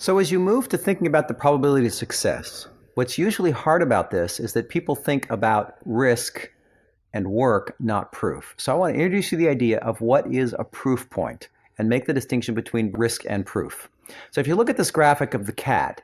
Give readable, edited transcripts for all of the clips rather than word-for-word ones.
So as you move to thinking about the probability of success, what's usually hard about this is that people think about risk and work, not proof. So I want to introduce you to the idea of what is a proof point and make the distinction between risk and proof. So if you look at this graphic of the cat,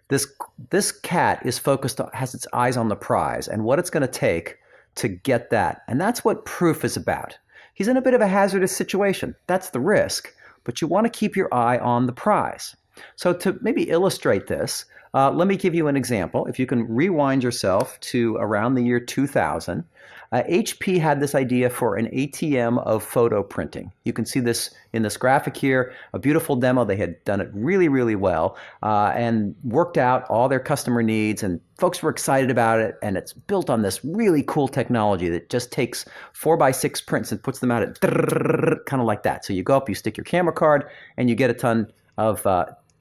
this cat is focused on, has its eyes on the prize and what it's going to take to get that. And that's what proof is about. He's in a bit of a hazardous situation. That's the risk, but you want to keep your eye on the prize. So to maybe illustrate this, let me give you an example. If you can rewind yourself to around the year 2000, HP had this idea for an ATM of photo printing. You can see this in this graphic here, a beautiful demo. They had done it really, really well and worked out all their customer needs, and folks were excited about it, and it's built on this really cool technology that just takes 4x6 prints and puts them out at kind of like that. So you go up, you stick your camera card, and you get a ton of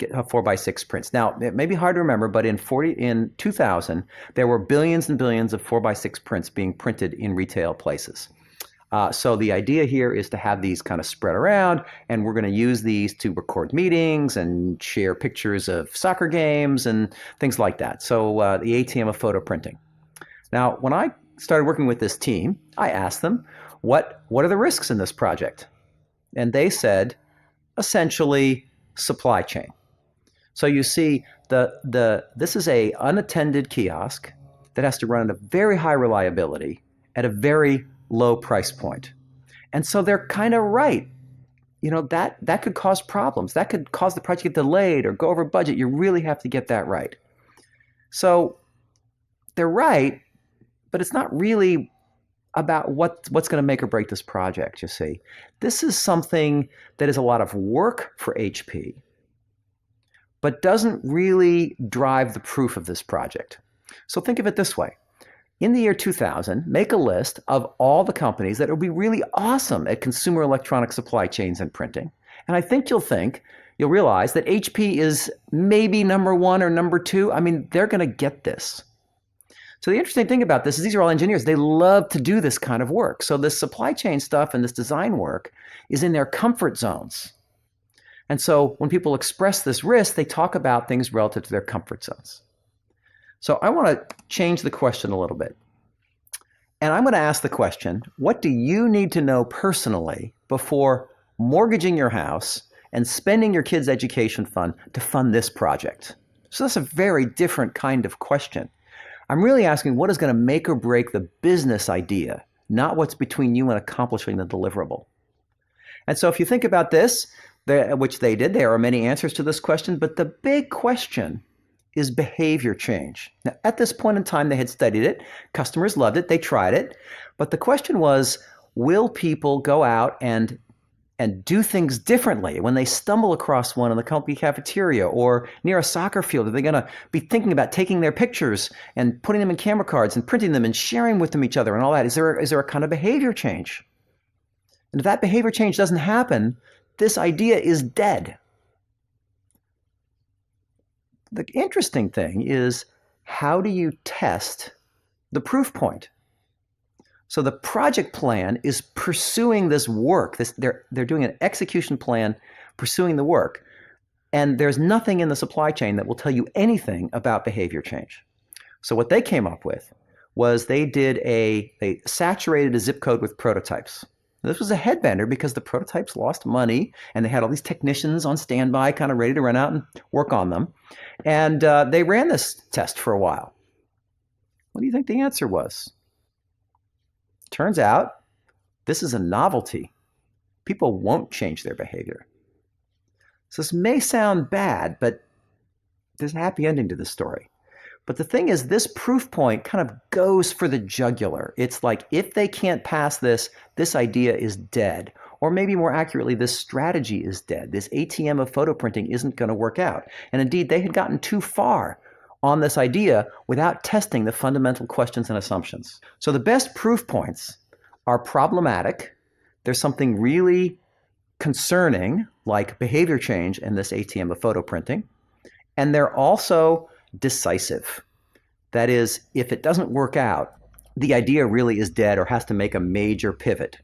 4x6 prints. Now, it may be hard to remember, but in 2000, there were billions and billions of 4x6 prints being printed in retail places. So the idea here is to have these kind of spread around, and we're going to use these to record meetings and share pictures of soccer games and things like that. So the ATM of photo printing. Now, when I started working with this team, I asked them, what are the risks in this project? And they said, essentially, supply chain. So you see, this is a unattended kiosk that has to run at a very high reliability at a very low price point. And so they're kind of right. You know, that could cause problems. That could cause the project to get delayed or go over budget. You really have to get that right. So they're right, but it's not really about what's going to make or break this project, you see. This is something that is a lot of work for HP, but doesn't really drive the proof of this project. So think of it this way. In the year 2000, make a list of all the companies that would be really awesome at consumer electronic supply chains and printing. And I think you'll realize that HP is maybe number one or number two. I mean, they're going to get this. So the interesting thing about this is these are all engineers. They love to do this kind of work. So this supply chain stuff and this design work is in their comfort zones. And so when people express this risk, they talk about things relative to their comfort zones. So I want to change the question a little bit. And I'm going to ask the question, what do you need to know personally before mortgaging your house and spending your kids' education fund to fund this project? So that's a very different kind of question. I'm really asking what is going to make or break the business idea, not what's between you and accomplishing the deliverable. And so if you think about this, which they did, there are many answers to this question, but the big question is behavior change. Now, at this point in time, they had studied it. Customers loved it. They tried it. But the question was, will people go out and do things differently when they stumble across one in the company cafeteria or near a soccer field? Are they going to be thinking about taking their pictures and putting them in camera cards and printing them and sharing with them each other and all that? Is there a kind of behavior change? And if that behavior change doesn't happen, this idea is dead. The interesting thing is, how do you test the proof point? So the project plan is pursuing this work. They're doing an execution plan, pursuing the work. And there's nothing in the supply chain that will tell you anything about behavior change. So what they came up with was they saturated a zip code with prototypes. This was a headbender because the prototypes lost money and they had all these technicians on standby kind of ready to run out and work on them. And they ran this test for a while. What do you think the answer was? Turns out this is a novelty. People won't change their behavior. So this may sound bad, but there's a happy ending to this story. But the thing is, this proof point kind of goes for the jugular. It's like, if they can't pass this, this idea is dead. Or maybe more accurately, this strategy is dead. This ATM of photo printing isn't going to work out. And indeed, they had gotten too far on this idea without testing the fundamental questions and assumptions. So the best proof points are problematic. There's something really concerning, like behavior change in this ATM of photo printing. And they're also decisive. That is, if it doesn't work out, the idea really is dead or has to make a major pivot.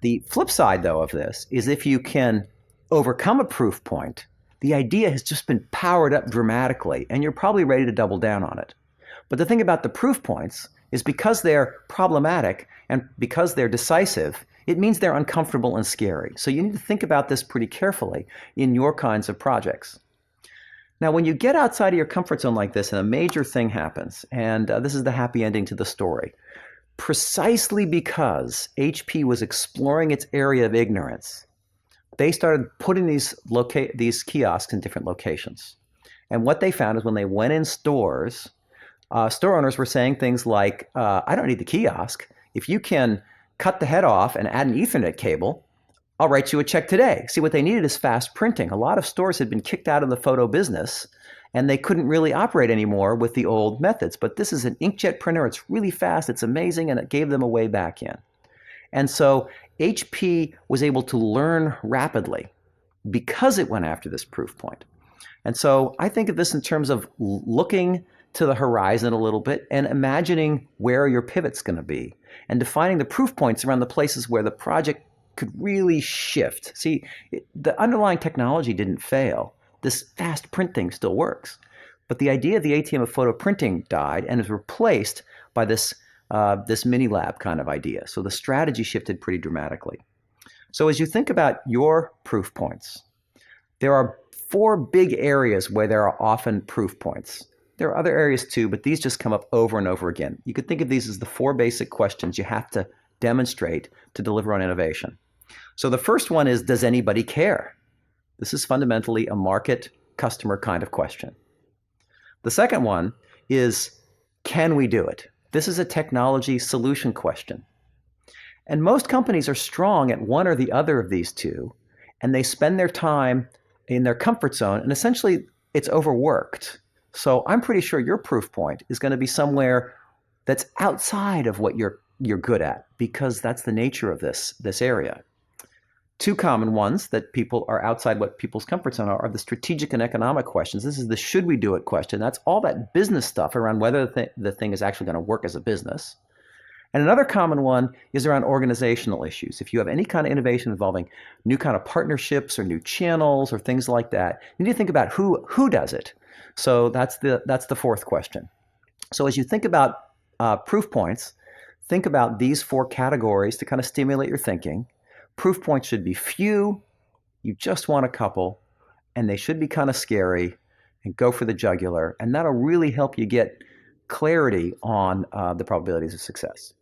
The flip side, though, of this is if you can overcome a proof point the idea has just been powered up dramatically, and you're probably ready to double down on it. But the thing about the proof points is because they're problematic and because they're decisive, it means they're uncomfortable and scary. So you need to think about this pretty carefully in your kinds of projects. Now, when you get outside of your comfort zone like this, and a major thing happens, and this is the happy ending to the story, precisely because HP was exploring its area of ignorance, they started putting these kiosks in different locations. And what they found is when they went in stores, store owners were saying things like, I don't need the kiosk. If you can cut the head off and add an Ethernet cable, I'll write you a check today. See, what they needed is fast printing. A lot of stores had been kicked out of the photo business, and they couldn't really operate anymore with the old methods. But this is an inkjet printer. It's really fast. It's amazing, and it gave them a way back in. And so HP was able to learn rapidly because it went after this proof point. And so I think of this in terms of looking to the horizon a little bit and imagining where your pivot's going to be and defining the proof points around the places where the project could really shift. See, the underlying technology didn't fail. This fast printing still works. But the idea of the ATM of photo printing died and is replaced by this mini lab kind of idea. So the strategy shifted pretty dramatically. So as you think about your proof points, there are 4 big areas where there are often proof points. There are other areas too, but these just come up over and over again. You could think of these as the 4 basic questions you have to demonstrate to deliver on innovation. So the first one is, does anybody care? This is fundamentally a market customer kind of question. The second one is, can we do it? This is a technology solution question. And most companies are strong at one or the other of these two, and they spend their time in their comfort zone, and essentially it's overworked. So I'm pretty sure your proof point is going to be somewhere that's outside of what you're good at, because that's the nature of this area. 2 common ones that people are outside what people's comfort zone are the strategic and economic questions. This is the should we do it question. That's all that business stuff around whether the thing is actually going to work as a business. And another common one is around organizational issues. If you have any kind of innovation involving new kind of partnerships or new channels or things like that, you need to think about who does it. So that's the 4th question. So as you think about proof points, think about these 4 categories to kind of stimulate your thinking. Proof points should be few. You just want a couple, and they should be kind of scary, and go for the jugular. And that'll really help you get clarity on the probabilities of success.